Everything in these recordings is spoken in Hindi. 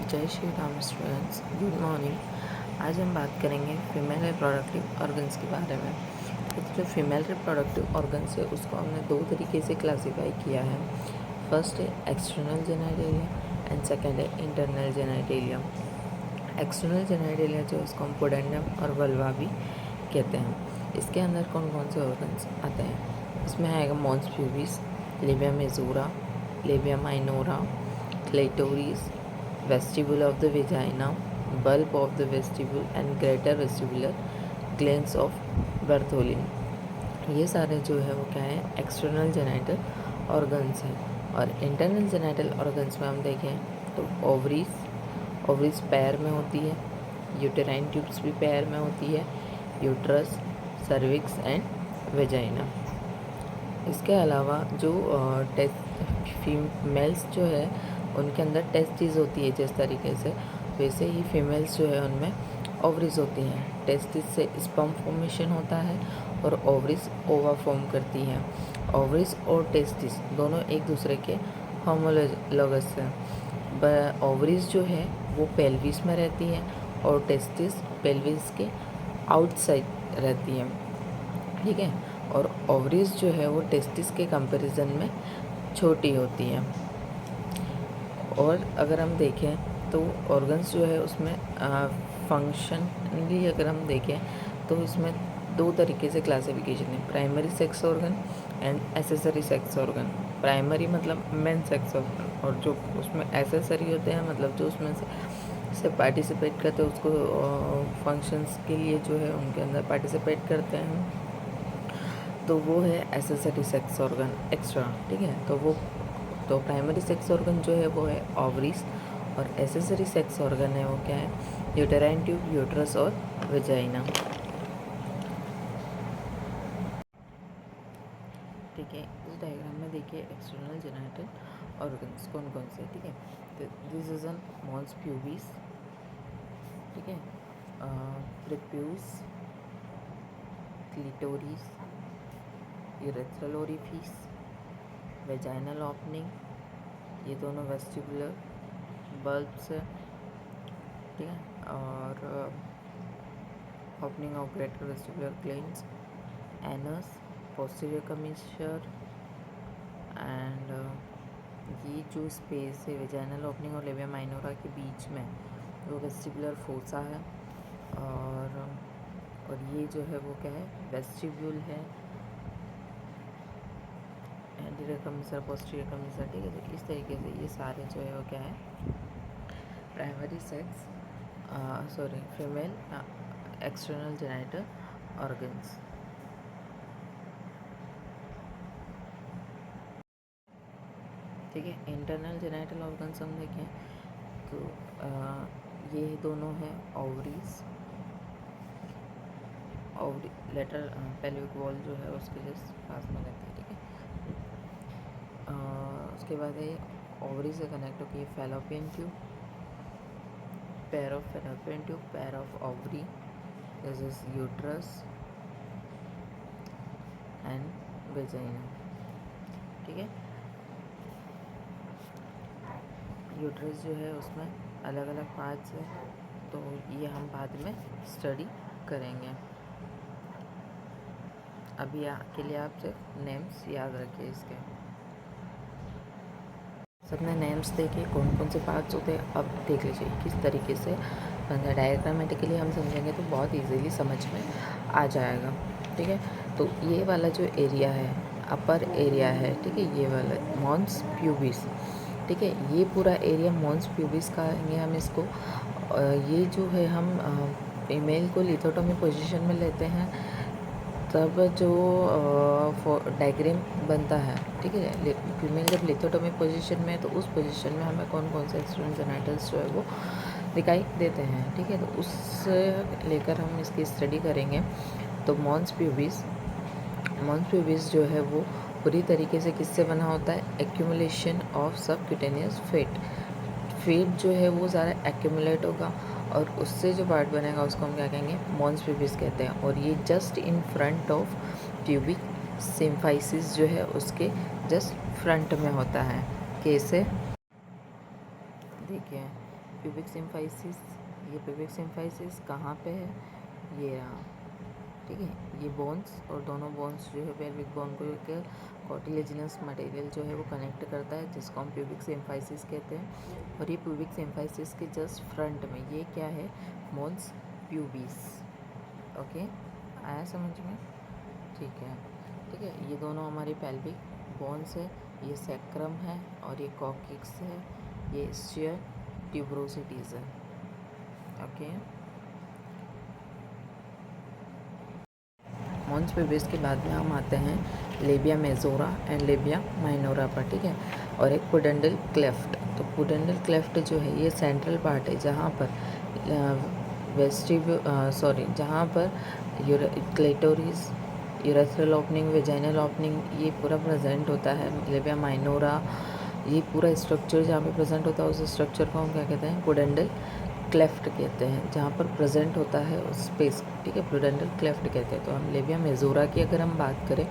जय Shri Ram students, good morning. आज हम बात करेंगे फीमेल रिप्रोडक्टिव ऑर्गन्स के बारे में। तो जो फीमेल रिप्रोडक्टिव ऑर्गन्स है उसको हमने दो तरीके से क्लासीफाई किया है। फर्स्ट है एक्सटर्नल जेनिटलिया एंड सेकेंड है इंटरनल जेनिटलिया। एक्सटर्नल जेनिटलिया जो उसको हम पोडेंडम और वल्वा भी कहते हैं। इसके अंदर कौन कौन से ऑर्गन्स आते हैं? इसमें आएगा mons pubis, labia majora, labia minora, clitoris, vestibule of the vagina, bulb of the vestibule and greater vestibular glands of Bartholin। ये सारे जो है वो क्या है, एक्सटर्नल जेनिटल ऑर्गन्स हैं। और इंटरनल जेनिटल ऑर्गन्स में हम देखें तो ओवरीज पैर में होती है, यूटेराइन ट्यूब्स भी पैर में होती है, यूट्रस, सर्विक्स एंड वेजाइना। इसके अलावा जो फीमेल्स जो है उनके अंदर टेस्टिस होती है, जिस तरीके से वैसे ही फीमेल्स जो है उनमें ओवरीज होती हैं। टेस्टिस से स्पर्म फॉर्मेशन होता है और ओवरीज ओवा फॉर्म करती हैं। ओवरीज और टेस्टिस दोनों एक दूसरे के होमोलोगस हैं। ओवरीज जो है वो पेल्विस में रहती है और टेस्टिस पेल्विस के आउटसाइड रहती है, ठीक है। और ओवरीज जो है वो टेस्टिस के कंपैरिजन में छोटी होती है। और अगर हम देखें तो ऑर्गन्स जो है उसमें फंक्शनली अगर हम देखें तो इसमें दो तरीके से क्लासिफिकेशन है, primary sex organ and accessory sex organ. Primary मतलब मेन सेक्स ऑर्गन, और जो उसमें एसेसरी होते हैं मतलब जो उसमें से पार्टिसिपेट करते हैं उसको फंक्शंस के लिए जो है उनके अंदर पार्टिसिपेट करते हैं, तो वो है एसेसरी सेक्स ऑर्गन एक्स्ट्रा, ठीक है। तो प्राइमरी सेक्स ऑर्गन जो है वो है ओवरीज और एसेसरी सेक्स ऑर्गन है वो क्या है, यूटेराइन ट्यूब, यूट्रस और वेजाइना, ठीक है। इस डायग्राम में देखिए एक्सटर्नल जेनिटल ऑर्गन्स कौन कौन से, ठीक है। तो this is an mons pubis, ठीक है, prepuce, clitoris, urethral orifice, vaginal opening, ये दोनों वेस्टिबुलर बल्ब्स है, ठीक है। और opening of greater vestibular glands, anus, posterior commissure and ये जो स्पेस है वेजाइनल ओपनिंग और लेबिया माइनोरा के बीच में वो वेस्टिबुलर फोसा है। और ये जो है वो क्या है, वेस्टिब्यूल है, एंटीरियर कमीशर, पोस्टीरियर कमीशर, ठीक है। तो इस तरीके से ये सारे जो है वो क्या है, primary sex female external genital organs, ठीक है। इंटरनल जेनिटल ऑर्गन्स हम देखें तो ये दोनों हैं ओवरीज, लेटर पेल्विक वॉल जो है उसके जस्ट पास में रहती है, ठीक है। उसके बाद है ओवरी से कनेक्ट होकर fallopian tube, pair of fallopian tube, pair of ovary, this is uterus and vagina, ठीक है। यूट्रस जो है उसमें अलग अलग पार्ट्स है, तो ये हम बाद में स्टडी करेंगे। अभी के लिए आप सिर्फ नेम्स याद रखिए इसके। सबने नेम्स देखे कौन कौन से पार्ट्स होते हैं, अब देख लीजिए किस तरीके से बनता है। डायग्रामेटिकली हम समझेंगे तो बहुत इजीली समझ में आ जाएगा, ठीक है। तो ये वाला जो एरिया है अपर एरिया है, ठीक है, ये वाला मॉन्स प्यूबिस, ठीक है, ये पूरा एरिया मॉन्स प्यूबिस कहेंगे हम इसको। ये जो है हम फीमेल को लिथोटोमी पोजीशन में लेते हैं तब जो डायग्राम बनता है, ठीक है। फीमेल जब लिथोटोमी पोजीशन में है तो उस पोजीशन में हमें कौन कौन से एक्सटर्नल जेनिटल्स जो है वो दिखाई देते हैं, ठीक है। तो उससे लेकर हम इसकी स्टडी करेंगे। तो मॉन्स प्यूबिस जो है वो पूरी तरीके से किससे बना होता है, एक्यूमुलेशन ऑफ सबक्यूटेनियस फैट जो है वो सारा एक्यूमुलेट होगा और उससे जो पार्ट बनेगा उसको हम क्या कहेंगे, मॉन्स प्यूबिस कहते हैं। और ये just in front of pubic symphysis जो है उसके जस्ट फ्रंट में होता है। कैसे, देखिए प्यूबिक सिम्फाइसिस, ये प्यूबिक सिम्फाइसिस कहाँ पे है, ये रहा, ठीक है। ये बोन्स और दोनों बोन्स जो है पेल्विक बोन को एक कार्टिलेजिनस मटेरियल जो है वो कनेक्ट करता है, जिसको हम प्यूबिक सिम्फाइसिस कहते हैं। और ये प्यूबिक सिम्फाइसिस के जस्ट फ्रंट में ये क्या है, मोन्स प्यूबिस। ओके, आया समझ में? ठीक है, ठीक है। ये दोनों हमारे पेल्विक बोन्स है, ये सैक्रम है और ये कॉक्सिक्स है, ये स्चियर ट्यूबरोसिटीज है। ओके, मोन्स प्यूबिस के बाद में हम आते हैं labia majora and labia minora पर, ठीक है। और एक पुडेंडल क्लेफ्ट। तो पुडेंडल क्लेफ्ट जो है ये सेंट्रल पार्ट है, जहाँ पर जहाँ पर क्लेटोरिस, यूरेथ्रल ओपनिंग, वेजाइनल ओपनिंग ये पूरा प्रेजेंट होता है। लेबिया माइनोरा, ये पूरा स्ट्रक्चर जहाँ पे प्रेजेंट होता है उस स्ट्रक्चर को हम क्या कहते हैं, पुडेंडल क्लेफ्ट कहते हैं, जहाँ पर प्रेजेंट होता है उस स्पेस, ठीक है, पुडेंडल क्लेफ्ट कहते हैं। तो हम लेबिया मेजोरा की अगर हम बात करें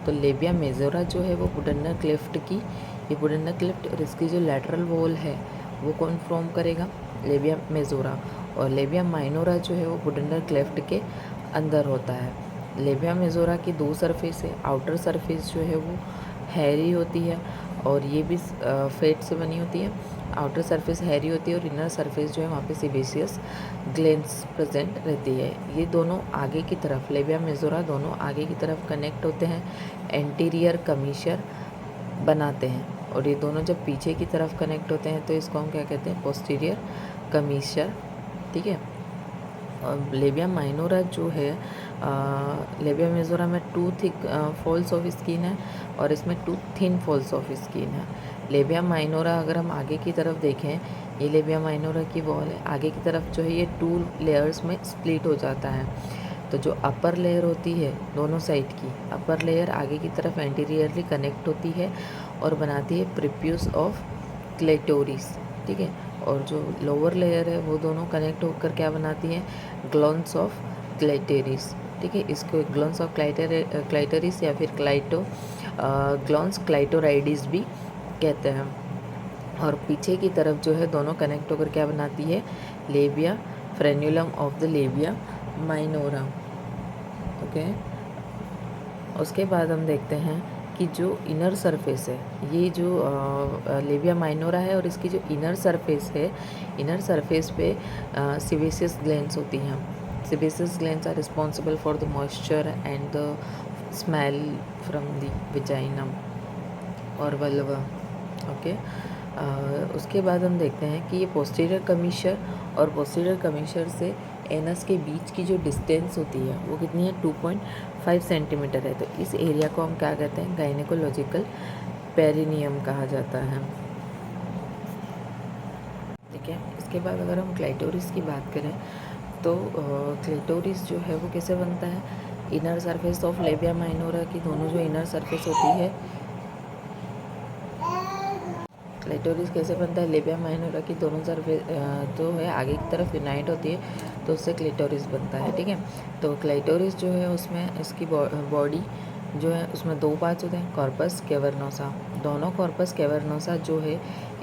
तो लेबिया मेजोरा जो है वो पुडेंडल क्लेफ्ट की, ये पुडेंडल क्लेफ्ट और इसकी जो लैटरल वॉल है वो कौन फॉर्म करेगा, लेबिया मेजोरा। और लेबिया माइनोरा जो है वो पुडेंडल क्लेफ्ट के अंदर होता है। लेबिया मेजोरा की दो सरफेस है, आउटर सरफेस जो है वो हैरी होती है और ये भी फेट से बनी होती है। आउटर सरफेस हैरी होती है और इनर सरफेस जो है वहाँ पे सिबेसियस ग्लैंड्स प्रेजेंट रहती है। ये दोनों आगे की तरफ, लेबिया मेजोरा दोनों आगे की तरफ कनेक्ट होते हैं, एंटीरियर कमीशर बनाते हैं। और ये दोनों जब पीछे की तरफ कनेक्ट होते हैं तो इसको हम क्या कहते हैं, पोस्टीरियर कमीशर, ठीक है। और लेबिया माइनोरा जो है, लेबिया मेजोरा में two thick folds of skin है और इसमें two thin folds of skin है। लेबिया माइनोरा अगर हम आगे की तरफ देखें, ये लेबिया माइनोरा की वॉल है, आगे की तरफ जो है ये टू लेयर्स में स्प्लिट हो जाता है। तो जो अपर लेयर होती है दोनों साइड की, अपर लेयर आगे की तरफ एंटीरियरली कनेक्ट होती है और बनाती है प्रिप्यूस ऑफ क्लेटोरिस, ठीक है। और जो लोअर लेयर है वो दोनों कनेक्ट होकर क्या बनाती हैं, ग्लॉन्स ऑफ क्लाइटेरिस, ठीक है। इसको ग्लॉन्स ऑफ क्लाइटेरिस या फिर ग्लॉन्स क्लाइटोराइडिस भी कहते हैं। और पीछे की तरफ जो है दोनों कनेक्ट होकर क्या बनाती है, labia frenulum of the labia minora. Okay, उसके बाद हम देखते हैं कि जो इनर सरफेस है, ये जो लेबिया माइनोरा है और इसकी जो इनर सरफेस है, इनर सरफेस पे सिबेसियस ग्लैंड्स होती हैं। Sebaceous glands are responsible for the moisture and the smell from the vagina और वल्वा। ओके, उसके बाद हम देखते हैं कि ये पोस्टीरियर कमीशर और पोस्टीरियर कमीशर से एनस के बीच की जो डिस्टेंस होती है वो कितनी है, 2.5 सेंटीमीटर है। तो इस एरिया को हम क्या कहते हैं, गायनेकोलॉजिकल पेरिनियम कहा जाता है, ठीक है। इसके बाद अगर हम क्लाइटोरिस की बात करें तो क्लाइटोरिस जो है वो कैसे बनता है, inner surface of labia minora की दोनों जो इनर सरफेस होती है, क्लाइटोरिस कैसे बनता है, लेबिया माइनोरा की दोनों सरफेस जो है आगे की तरफ यूनाइट होती है तो उससे क्लाइटोरिस बनता है, ठीक है। तो क्लाइटोरिस जो है उसमें इसकी बॉडी जो है उसमें दो पार्ट्स होते हैं, कॉर्पस कैवर्नोसा। दोनों कॉर्पस कैवर्नोसा जो है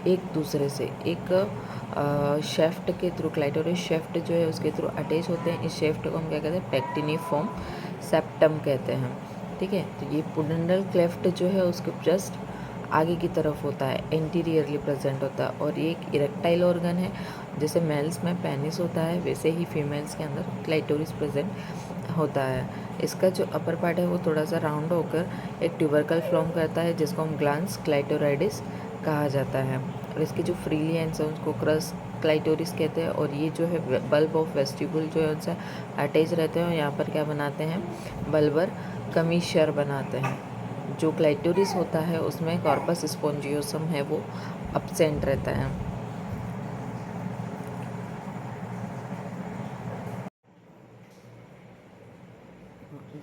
एक दूसरे से एक शेफ्ट के थ्रू, क्लाइटोरिस शेफ्ट जो है उसके थ्रू अटैच होते हैं। इस शेफ्ट को हम क्या कहते हैं, पेक्टिनिफॉर्म सेप्टम कहते हैं, ठीक है। तो ये पुडेंडल क्लेफ्ट जो है उसके जस्ट आगे की तरफ होता है, एंटीरियरली प्रेजेंट होता है। और ये एक इरेक्टाइल ऑर्गन है, जैसे मेल्स में पेनिस होता है वैसे ही फीमेल्स के अंदर क्लाइटोरिस प्रेजेंट होता है। इसका जो अपर पार्ट है वो थोड़ा सा राउंड होकर एक ट्यूबरकल फॉर्म करता है, जिसको हम ग्लांस क्लाइटोराइडिस कहा जाता है। और इसके जो फ्रीली एंड्स हैं उसको क्रस क्लाइटोरिस कहते हैं। और ये जो है बल्ब ऑफ वेस्टिबुल जो है उनसे अटैच रहते हैं और यहाँ पर क्या बनाते हैं, बल्बर कमीशर बनाते हैं। जो क्लाइटोरिस होता है उसमें कॉर्पस स्पोंजियोसम है वो अब्सेंट रहता है।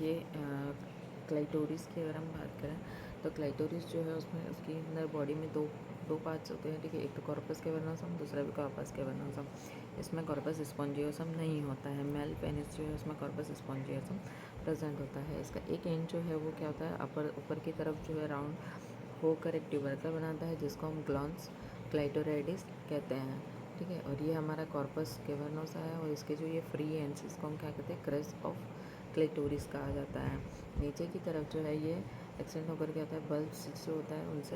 ये क्लाइटोरिस की अगर हम बात करें तो क्लाइटोरिस जो है उसमें उसकी अंदर बॉडी में दो पार्ट्स होते हैं, ठीक है। एक तो कॉर्पस कैवर्नोसम, दूसरा भी कॉर्पस कैवर्नोसम। इसमें कॉर्पस स्पोंजियोसम नहीं होता है। मेल पेनिस जो है उसमें कॉर्पस स्पोंजियोसम प्रेजेंट होता है। इसका एक एंड जो है वो क्या होता है, ऊपर की तरफ जो है राउंड होकर एक ट्यूबरकल बनाता है, जिसको हम ग्लॉन्स क्लाइटोराइडिस कहते हैं। ठीक है। और ये हमारा कॉर्पस कैवर्नोसा है और इसके जो ये फ्री एंड्स, इसको हम क्या कहते हैं, क्रेस्ट ऑफ क्लिटोरिस कहा जाता है। नीचे की तरफ जो है ये एक्सटेंड होकर क्या होता है, बल्ब्स जो होता है उनसे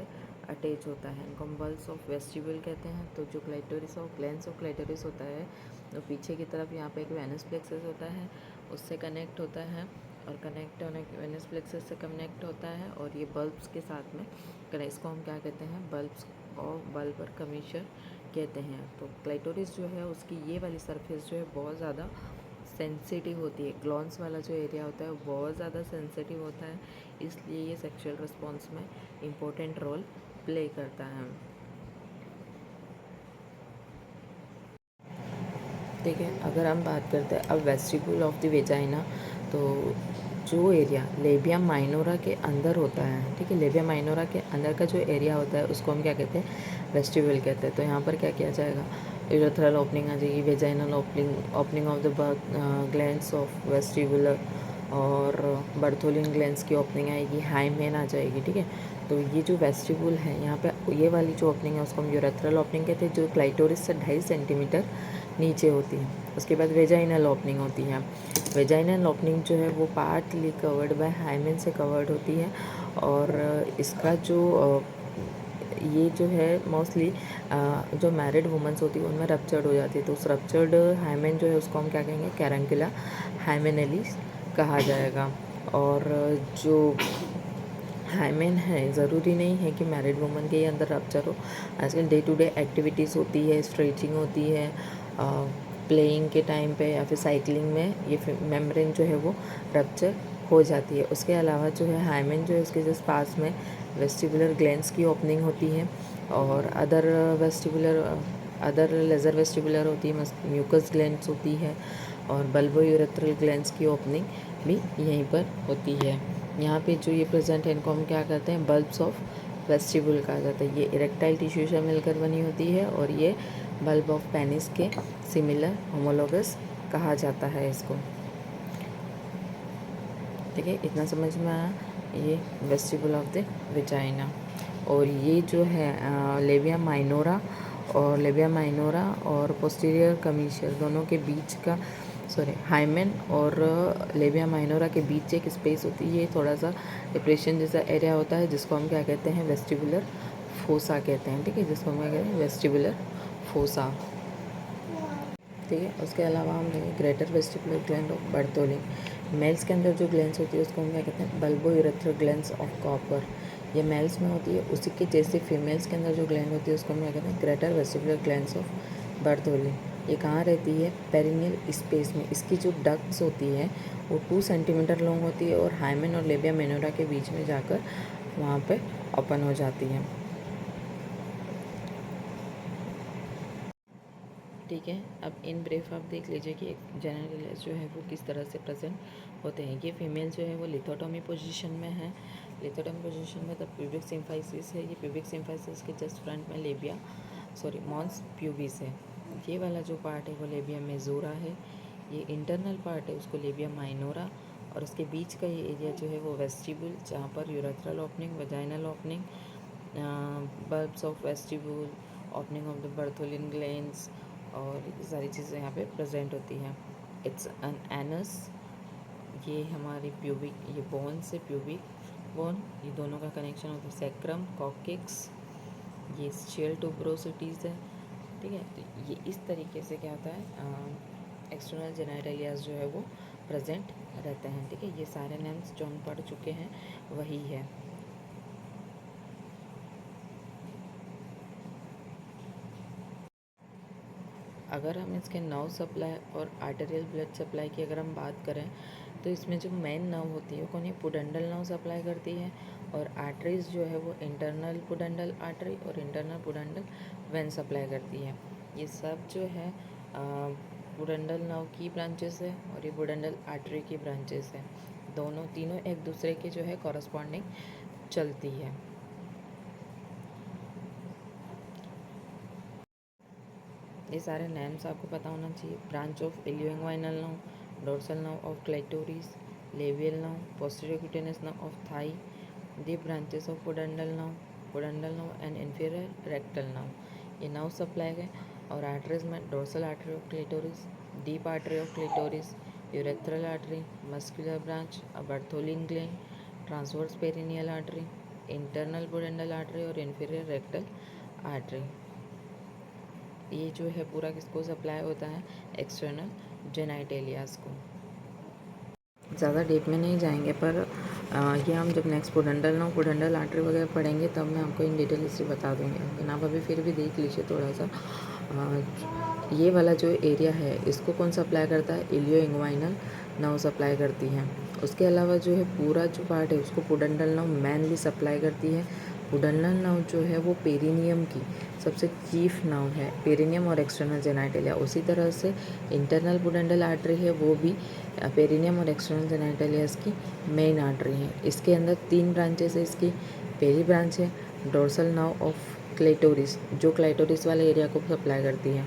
अटैच होता है, इनको हम बल्ब्स ऑफ वेस्टिब्यूल कहते हैं। तो जो क्लिटोरिस और ग्लैंड्स ऑफ क्लिटोरिस होता है, तो पीछे की तरफ यहाँ पे एक वेनस प्लेक्सस होता है, उससे कनेक्ट होता है, और कनेक्ट होने वेनस प्लेक्सस से कनेक्ट होता है, और ये बल्ब्स के साथ में इसको हम क्या कहते हैं, बल्ब्स और बल्बर कमीशर कहते हैं। तो क्लाइटोरिस जो है उसकी ये वाली सरफेस जो है बहुत ज़्यादा सेंसिटिव होती है, ग्लॉन्स वाला जो एरिया होता है वो बहुत ज़्यादा सेंसिटिव होता है, इसलिए ये सेक्सुअल रिस्पॉन्स में इम्पोर्टेंट रोल प्ले करता है। ठीक है। अगर हम बात करते हैं अब वेस्टिब्यूल ऑफ द वेजाइना, तो जो एरिया लेबिया माइनोरा के अंदर होता है, ठीक है, लेबिया माइनोरा के अंदर का जो एरिया होता है उसको हम क्या कहते हैं, वेस्टिब्यूल कहते हैं। तो यहाँ पर क्या किया जाएगा, यूरेथ्रल ओपनिंग आ जाएगी, vaginal opening of the glands of vestibular, और बर्थोलिन ग्लैंड्स की ओपनिंग आएगी, हाइमेन आ जाएगी। ठीक है। तो ये जो वेस्टिब्यूल है यहाँ पे ये वाली जो ओपनिंग है उसको हम यूरेथ्रल ओपनिंग कहते हैं, जो क्लाइटोरिस से 2.5 सेंटीमीटर नीचे होती है। उसके बाद वेजाइनल ओपनिंग होती है। वेजाइनल ओपनिंग जो है वो पार्टली कवर्ड बाय हाइमेन से कवर्ड होती है, और इसका जो ये जो है मोस्टली जो मैरिड वुमेंस होती है उनमें रप्चर्ड हो जाती है, तो उस रप्चर्ड हाइमेन जो है उसको हम क्या कहेंगे, कैरंकुला हाइमेनेलिस कहा जाएगा। और जो हाइमेन है, ज़रूरी नहीं है कि मैरिड वुमन के ही अंदर रप्चर हो, आजकल डे टू डे एक्टिविटीज़ होती है, स्ट्रेचिंग होती है, प्लेइंग के टाइम पे या फिर साइकिलिंग में ये मेम्ब्रेन जो है वो रप्चर हो जाती है। उसके अलावा जो है हाइमेन जो है उसके जस्ट पास में वेस्टिबुलर ग्लैंड्स की ओपनिंग होती है, और अदर लेज़र वेस्टिबुलर होती है, म्यूकस ग्लैंड्स होती है, और बल्बो यूरेथ्रल ग्लैंड्स की ओपनिंग भी यहीं पर होती है। यहाँ पे जो ये प्रेजेंट है इनको हम क्या कहते हैं, बल्ब्स ऑफ वेस्टिबुल कहा जाता है। ये इरेक्टाइल टिश्यू से मिलकर बनी होती है, और ये बल्ब ऑफ पेनिस के सिमिलर होमोलोगस कहा जाता है इसको। ठीक है, इतना समझ में आया, ये वेस्टिबुल ऑफ द विजाइना। और ये जो है लेबिया माइनोरा और पोस्टीरियर कमीशियर दोनों के बीच का, सॉरी, हाइमेन और लेबिया माइनोरा के बीच एक स्पेस होती है, ये थोड़ा सा डिप्रेशन जैसा एरिया होता है, जिसको हम क्या कहते हैं, वेस्टिबुलर फोसा कहते हैं। ठीक है, जिसको हम क्या कहते हैं, वेस्टिबुलर फोसा। ठीक है। उसके अलावा हम देखें greater vestibular gland of Bartholin. Males के अंदर जो ग्लैंड्स होती है उसको हम क्या कहते हैं, bulbo urethral glands of copper. ये मेल्स में होती है, उसी के जैसे फीमेल्स के अंदर जो ग्लैंड होती है उसको हम क्या कहते हैं, greater vestibular glands of Bartholin. ये कहाँ रहती है, पेरिनियल स्पेस में। इसकी जो डक्ट्स होती है वो 2 सेंटीमीटर लॉन्ग होती है, और हाइमेन और लेबिया मेनोरा के बीच में जाकर वहाँ पे ओपन हो जाती है। ठीक है। अब इन ब्रीफ आप देख लीजिए कि एक जेनिटल्स जो है वो किस तरह से प्रेजेंट होते हैं। ये फीमेल जो है वो लिथोटोमी पोजीशन में है। लिथोटोमी पोजीशन में तब प्यूबिक सिम्फाइसिस है। ये प्यूबिक सिम्फाइसिस के जस्ट फ्रंट में मॉन्स प्यूबिस है। ये वाला जो पार्ट है वो लेबिया मेजोरा है। ये इंटरनल पार्ट है उसको लेबिया माइनोरा, और उसके बीच का ये एरिया जो है वो वेस्टिब्यूल, जहाँ पर urethral opening, vaginal opening, bulbs of vestibule, opening of the Bartholin glands, और ये सारी चीज़ें यहाँ पे प्रेजेंट होती हैं। इट्स एन एनस, ये हमारी प्यूबिक, ये बोन से प्यूबिक बोन, ये दोनों का कनेक्शन होता है। सेक्रम, कॉक्सिक्स, ये स्चेल ट्यूब्रोसिटीज़ है। ठीक है। तो ये इस तरीके से क्या होता है, एक्सटर्नल जेनाइटलियाज जो है वो प्रेजेंट रहते हैं। ठीक है। ये सारे नेम्स जो हम पढ़ चुके हैं वही है। अगर हम इसके नर्व सप्लाई और आर्टेरियल ब्लड सप्लाई की अगर हम बात करें, तो इसमें जो मेन नर्व होती है वो कौन है, पुडेंडल नर्व सप्लाई करती है, और आर्टरीज जो है वो इंटरनल पुडेंडल आर्टरी और इंटरनल पुडेंडल वेन सप्लाई करती है। ये सब जो है पुडेंडल नर्व की ब्रांचेस है, और ये पुडेंडल आर्टरी की ब्रांचेस है। तीनों एक दूसरे के जो है कॉरस्पॉन्डिंग चलती है। ये सारे नेम्स आपको पता होना चाहिए। Branch of ilioinguinal nerve, dorsal nerve of clitoris, labial nerve, posterior cutaneous nerve of thigh, the branches of pudendal nerve and inferior rectal nerve. ये नर्व सप्लाई है और आर्टरीज में dorsal artery of clitoris, deep artery of clitoris, urethral artery, muscular branch, Bartholin gland, transverse perineal artery, internal pudendal artery और इन्फीरियर रेक्टल आर्टरी। ये जो है पूरा किसको सप्लाई होता है, एक्सटर्नल जेनाइटेलियाज को। ज़्यादा डीप में नहीं जाएंगे, पर ये हम जब नेक्स्ट पुडेंडल आर्टरी वगैरह पढ़ेंगे तब मैं आपको इन डिटेल इससे बता दूँगी। लेकिन आप अभी फिर भी देख लीजिए थोड़ा सा। ये वाला जो एरिया है इसको कौन सप्लाई करता है, इलियो इंग्वाइनल नर्व सप्लाई करती है। उसके अलावा जो है पूरा जो पार्ट है उसको पुडेंडल नर्व मेनली सप्लाई करती है। पुडेंडल नर्व जो है वो पेरिनियम की सबसे चीफ नर्व है, पेरिनियम और एक्सटर्नल जेनाइटेलिया। उसी तरह से इंटरनल पुडेंडल आर्टरी है, वो भी पेरिनियम और एक्सटर्नल जेनाइटेलियास की मेन आर्टरी है। इसके अंदर 3 ब्रांचेस है इसकी। पहली ब्रांच है डोर्सल नर्व ऑफ क्लेटोरिस, जो क्लेटोरिस वाले एरिया को सप्लाई करती है।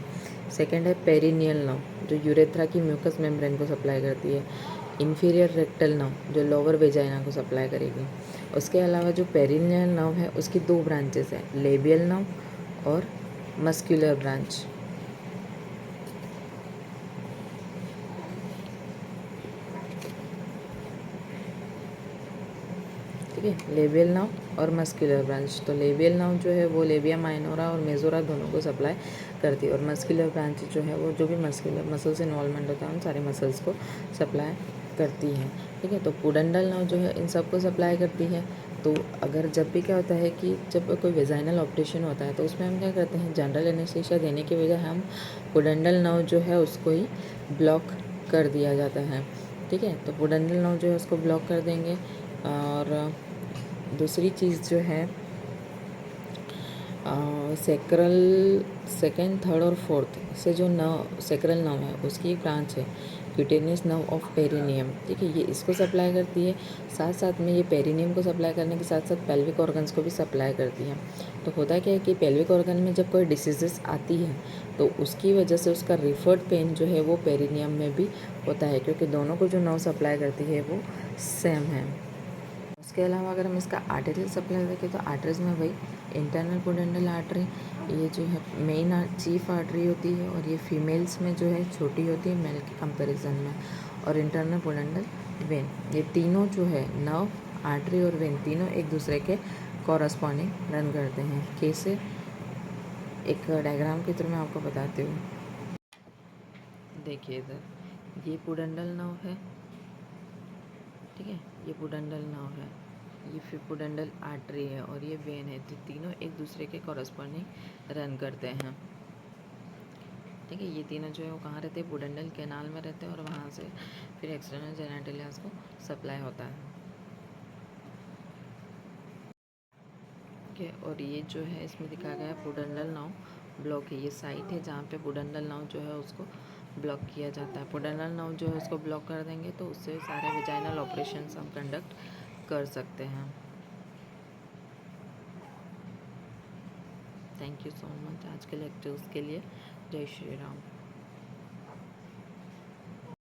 सेकेंड है पेरिनियल नर्व, जो यूरेथ्रा की म्यूकस मेम्ब्रेन को सप्लाई करती है। इन्फीरियर रेक्टल नर्व, जो लोअर वेजाइना को सप्लाई करेगी। उसके अलावा जो पेरिनियल नर्व है उसकी 2 ब्रांचेस हैं, लेबियल नर्व और मस्कुलर ब्रांच। ठीक है, लेबियल नर्व और मस्कुलर ब्रांच। तो लेबियल नर्व जो है वो लेबिया माइनोरा और मेजोरा दोनों को सप्लाई करती है, और मस्कुलर ब्रांच जो है वो जो भी मस्कुलर मसल्स इन्वॉल्वमेंट होता है उन सारे मसल्स को सप्लाई करती है। ठीक है, तो पुडेंडल नर्व जो है इन सबको सप्लाई करती है। तो अगर जब भी क्या होता है कि जब कोई वेजाइनल ऑपरेशन होता है तो उसमें हम क्या करते हैं, जनरल एनेस्थीसिया देने के बजाय हम पुडेंडल नर्व जो है उसको ही ब्लॉक कर दिया जाता है। ठीक है, तो पुडेंडल नर्व जो है उसको ब्लॉक कर देंगे। और दूसरी चीज़ जो है सेक्रल सेकेंड, थर्ड और फोर्थ से जो नर्व सेक्रल नर्व है उसकी ब्रांच है क्यूटेनियस नर्व ऑफ पेरिनियम। ठीक है, ये इसको सप्लाई करती है। साथ साथ में ये पेरिनियम को सप्लाई करने के साथ साथ पेल्विक ऑर्गन्स को भी सप्लाई करती है। तो होता क्या है कि पेल्विक ऑर्गन में जब कोई डिसीजेस आती है तो उसकी वजह से उसका रिफर्ड पेन जो है वो पेरिनियम में भी होता है, क्योंकि दोनों को जो नर्व सप्लाई करती है वो सेम है। उसके अलावा अगर हम इसका आर्टेरियल सप्लाई देखें तो आर्टरीज में वही इंटरनल पुडेंडल आर्टरी, ये जो है मेन चीफ आर्टरी होती है, और ये फीमेल्स में जो है छोटी होती है मेल के कंपैरिजन में। और इंटरनल पुडेंडल वेन, ये तीनों जो है नर्व, आर्टरी और वेन तीनों एक दूसरे के कॉरस्पॉन्डिंग रन करते हैं। कैसे, एक डायग्राम के थ्रू मैं आपको बताती हूँ। देखिए इधर ये पुडेंडल नर्व है, ठीक है, ये पुडेंडल नर्व है, ये फिर पुडेंडल आर्टरी है और ये वेन है। तो तीनों एक दूसरे के कॉरस्पॉन्डिंग रन करते हैं। ठीक है, ये तीनों जो है वो कहाँ रहते हैं, पुडेंडल कैनाल में रहते हैं, और वहाँ से फिर एक्सटर्नल जेनाइटेलियास को सप्लाई होता है। ठीक है, और ये जो है इसमें दिखाया गया है पुडेंडल नर्व ब्लॉक है। ये साइट है जहाँ पे पुडेंडल नर्व जो है उसको ब्लॉक किया जाता है। पुडेंडल नर्व जो है उसको ब्लॉक कर देंगे तो उससे सारे वेजाइनल ऑपरेशंस हम कंडक्ट कर सकते हैं। थैंक यू सो मच आज के लेक्चर्स के लिए। जय श्री राम।